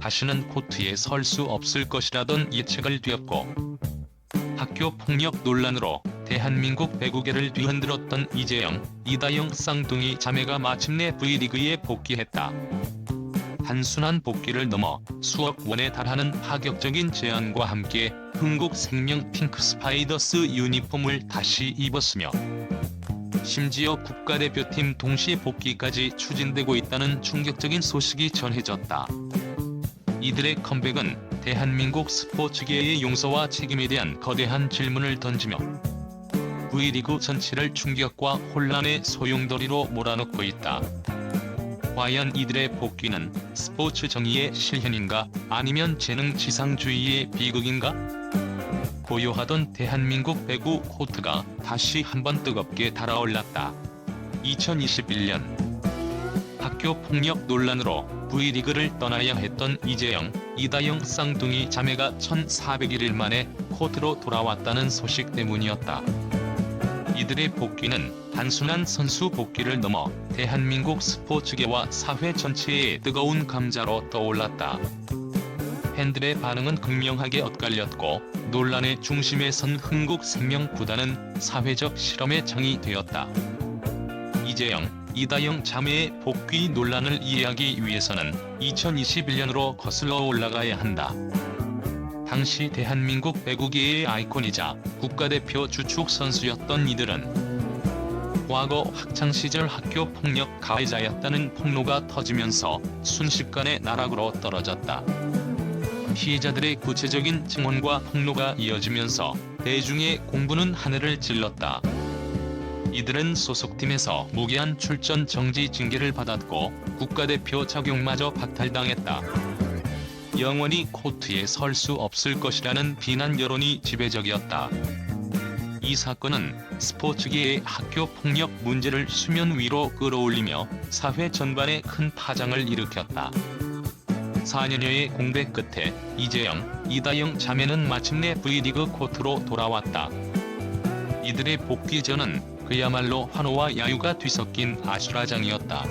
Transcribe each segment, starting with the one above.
다시는 코트에 설 수 없을 것이라던 예측을 뒤엎고 학교 폭력 논란으로 대한민국 배구계를 뒤흔들었던 이재영, 이다영 쌍둥이 자매가 마침내 V리그에 복귀했다. 단순한 복귀를 넘어 수억 원에 달하는 파격적인 제안과 함께 흥국생명 핑크 스파이더스 유니폼을 다시 입었으며 심지어 국가대표팀 동시 복귀까지 추진되고 있다는 충격적인 소식이 전해졌다. 이들의 컴백은 대한민국 스포츠계의 용서와 책임에 대한 거대한 질문을 던지며 V리그 전체를 충격과 혼란의 소용돌이로 몰아넣고 있다. 과연 이들의 복귀는 스포츠 정의의 실현인가, 아니면 재능 지상주의의 비극인가? 고요하던 대한민국 배구 코트가 다시 한번 뜨겁게 달아올랐다. 2021년 학교 폭력 논란으로 V리그를 떠나야 했던 이재영, 이다영 쌍둥이 자매가 1401일 만에 코트로 돌아왔다는 소식 때문이었다. 이들의 복귀는 단순한 선수 복귀를 넘어 대한민국 스포츠계와 사회 전체의 뜨거운 감자로 떠올랐다. 팬들의 반응은 극명하게 엇갈렸고 논란의 중심에 선 흥국생명구단은 사회적 실험의 장이 되었다. 이재영, 이다영 자매의 복귀 논란을 이해하기 위해서는 2021년으로 거슬러 올라가야 한다. 당시 대한민국 배구계의 아이콘이자 국가대표 주축 선수였던 이들은 과거 학창시절 학교 폭력 가해자였다는 폭로가 터지면서 순식간에 나락으로 떨어졌다. 피해자들의 구체적인 증언과 폭로가 이어지면서 대중의 공분은 하늘을 찔렀다. 이들은 소속팀에서 무기한 출전 정지 징계를 받았고 국가대표 자격마저 박탈당했다. 영원히 코트에 설 수 없을 것이라는 비난 여론이 지배적이었다. 이 사건은 스포츠계의 학교 폭력 문제를 수면 위로 끌어올리며 사회 전반에 큰 파장을 일으켰다. 4년여의 공백 끝에 이재영, 이다영 자매는 마침내 V리그 코트로 돌아왔다. 이들의 복귀전은 그야말로 환호와 야유가 뒤섞인 아수라장이었다.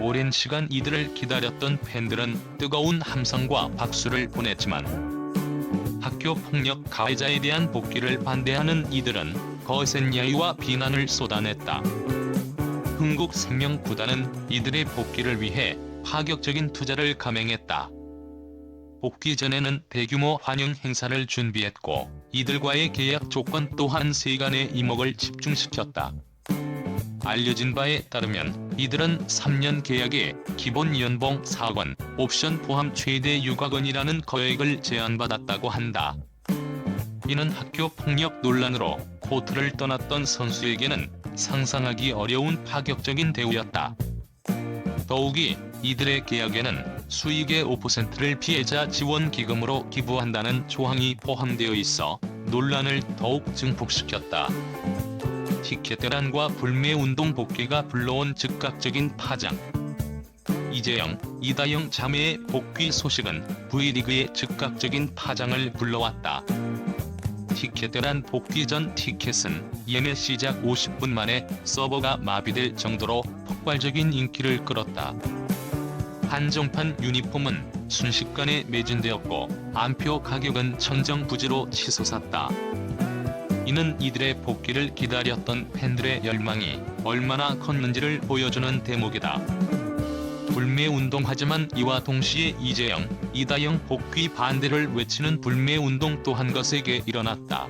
오랜 시간 이들을 기다렸던 팬들은 뜨거운 함성과 박수를 보냈지만 학교 폭력 가해자에 대한 복귀를 반대하는 이들은 거센 야유와 비난을 쏟아냈다. 흥국생명구단은 이들의 복귀를 위해 파격적인 투자를 감행했다. 복귀 전에는 대규모 환영 행사를 준비했고 이들과의 계약 조건 또한 세간의 이목을 집중시켰다. 알려진 바에 따르면 이들은 3년 계약에 기본 연봉 4억 원, 옵션 포함 최대 6억 원이라는 거액을 제안받았다고 한다. 이는 학교 폭력 논란으로 코트를 떠났던 선수에게는 상상하기 어려운 파격적인 대우였다. 더욱이 이들의 계약에는 수익의 5%를 피해자 지원 기금으로 기부한다는 조항이 포함되어 있어 논란을 더욱 증폭시켰다. 티켓 대란과 불매운동 복귀가 불러온 즉각적인 파장. 이재영, 이다영 자매의 복귀 소식은 V리그의 즉각적인 파장을 불러왔다. 티켓 대란 복귀 전 티켓은 예매 시작 50분 만에 서버가 마비될 정도로 폭발적인 인기를 끌었다. 한정판 유니폼은 순식간에 매진되었고 안표 가격은 천정부지로 치솟았다. 이는 이들의 복귀를 기다렸던 팬들의 열망이 얼마나 컸는지를 보여주는 대목이다. 불매운동하지만 이와 동시에 이재영, 이다영 복귀 반대를 외치는 불매운동 또 한 거세게 일어났다.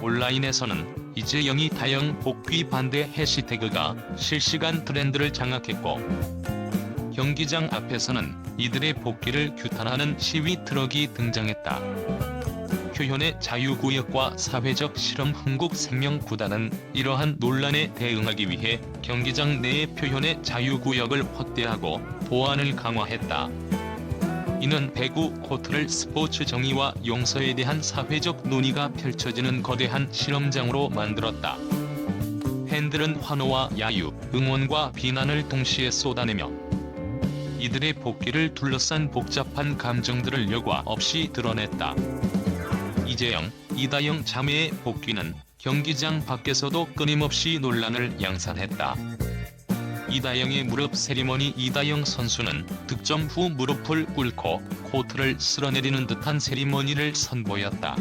온라인에서는 이재영이 다영 복귀 반대 해시태그가 실시간 트렌드를 장악했고 경기장 앞에서는 이들의 복귀를 규탄하는 시위 트럭이 등장했다. 표현의 자유구역과 사회적 실험 흥국생명구단은 이러한 논란에 대응하기 위해 경기장 내의 표현의 자유구역을 확대하고 보안을 강화했다. 이는 배구 코트를 스포츠 정의와 용서에 대한 사회적 논의가 펼쳐지는 거대한 실험장으로 만들었다. 팬들은 환호와 야유, 응원과 비난을 동시에 쏟아내며 이들의 복귀를 둘러싼 복잡한 감정들을 여과 없이 드러냈다. 이재영, 이다영 자매의 복귀는 경기장 밖에서도 끊임없이 논란을 양산했다. 이다영의 무릎 세리머니. 이다영 선수는 득점 후 무릎을 꿇고 코트를 쓸어내리는 듯한 세리머니를 선보였다.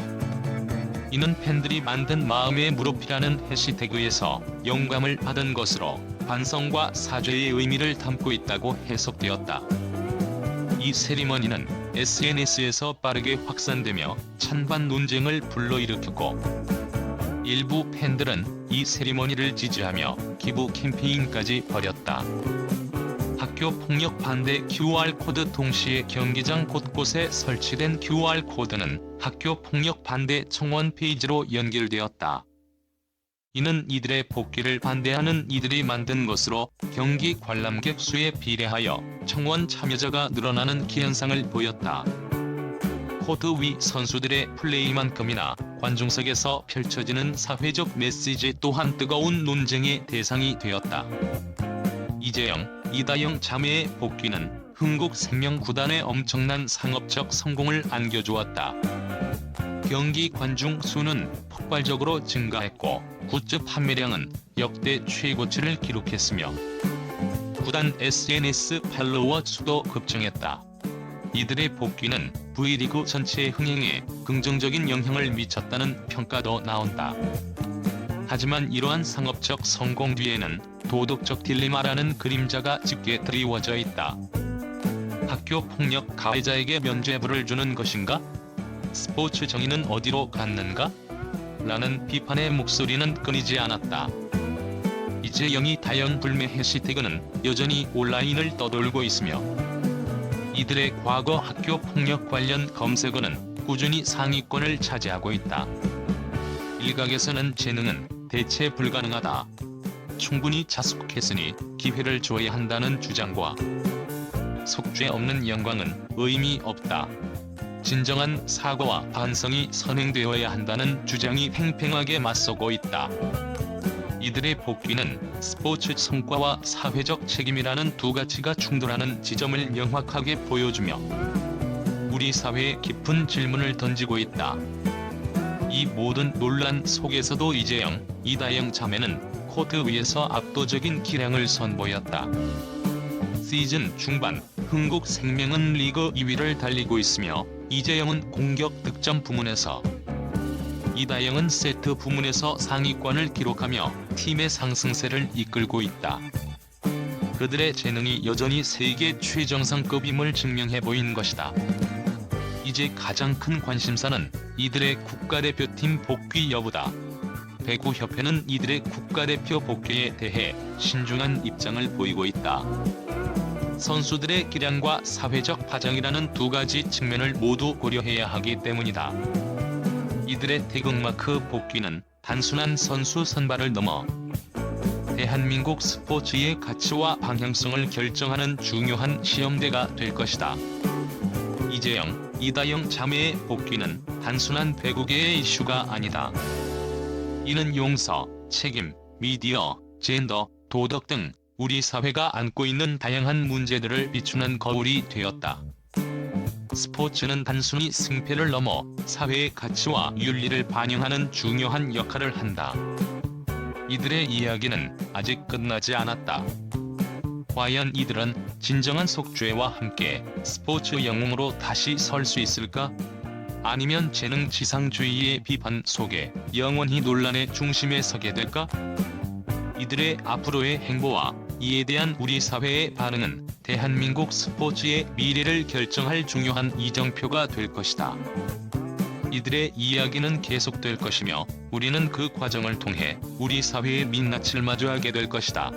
이는 팬들이 만든 마음의 무릎이라는 해시태그에서 영감을 받은 것으로 반성과 사죄의 의미를 담고 있다고 해석되었다. 이 세리머니는 SNS에서 빠르게 확산되며 찬반 논쟁을 불러일으켰고, 일부 팬들은 이 세리머니를 지지하며 기부 캠페인까지 벌였다. 학교 폭력 반대 QR코드. 동시에 경기장 곳곳에 설치된 QR코드는 학교 폭력 반대 청원 페이지로 연결되었다. 이는 이들의 복귀를 반대하는 이들이 만든 것으로 경기 관람객 수에 비례하여 청원 참여자가 늘어나는 기현상을 보였다. 코트 위 선수들의 플레이만큼이나 관중석에서 펼쳐지는 사회적 메시지 또한 뜨거운 논쟁의 대상이 되었다. 이재영, 이다영 자매의 복귀는 흥국생명 구단의 엄청난 상업적 성공을 안겨주었다. 경기 관중 수는 폭발적으로 증가했고 굿즈 판매량은 역대 최고치를 기록했으며 구단 SNS 팔로워 수도 급증했다. 이들의 복귀는 V리그 전체의 흥행에 긍정적인 영향을 미쳤다는 평가도 나온다. 하지만 이러한 상업적 성공 뒤에는 도덕적 딜레마라는 그림자가 짙게 드리워져 있다. 학교 폭력 가해자에게 면죄부를 주는 것인가? 스포츠 정의는 어디로 갔는가? 라는 비판의 목소리는 끊이지 않았다. 이재영이 다영 불매 해시태그는 여전히 온라인을 떠돌고 있으며 이들의 과거 학교 폭력 관련 검색어는 꾸준히 상위권을 차지하고 있다. 일각에서는 재능은 대체 불가능하다. 충분히 자숙했으니 기회를 줘야 한다는 주장과 속죄 없는 영광은 의미 없다. 진정한 사과와 반성이 선행되어야 한다는 주장이 팽팽하게 맞서고 있다. 이들의 복귀는 스포츠 성과와 사회적 책임이라는 두 가치가 충돌하는 지점을 명확하게 보여주며 우리 사회에 깊은 질문을 던지고 있다. 이 모든 논란 속에서도 이재영, 이다영 자매는 코트 위에서 압도적인 기량을 선보였다. 시즌 중반 흥국생명은 리그 2위를 달리고 있으며 이재영은 공격 득점 부문에서, 이다영은 세트 부문에서 상위권을 기록하며 팀의 상승세를 이끌고 있다. 그들의 재능이 여전히 세계 최정상급임을 증명해 보인 것이다. 이제 가장 큰 관심사는 이들의 국가대표팀 복귀 여부다. 배구협회는 이들의 국가대표 복귀에 대해 신중한 입장을 보이고 있다. 선수들의 기량과 사회적 파장이라는 두 가지 측면을 모두 고려해야 하기 때문이다. 이들의 태극마크 복귀는 단순한 선수 선발을 넘어 대한민국 스포츠의 가치와 방향성을 결정하는 중요한 시험대가 될 것이다. 이재영, 이다영 자매의 복귀는 단순한 배구계의 이슈가 아니다. 이는 용서, 책임, 미디어, 젠더, 도덕 등 우리 사회가 안고 있는 다양한 문제들을 비추는 거울이 되었다. 스포츠는 단순히 승패를 넘어 사회의 가치와 윤리를 반영하는 중요한 역할을 한다. 이들의 이야기는 아직 끝나지 않았다. 과연 이들은 진정한 속죄와 함께 스포츠 영웅으로 다시 설 수 있을까? 아니면 재능 지상주의의 비판 속에 영원히 논란의 중심에 서게 될까? 이들의 앞으로의 행보와 이에 대한 우리 사회의 반응은 대한민국 스포츠의 미래를 결정할 중요한 이정표가 될 것이다. 이들의 이야기는 계속될 것이며 우리는 그 과정을 통해 우리 사회의 민낯을 마주하게 될 것이다.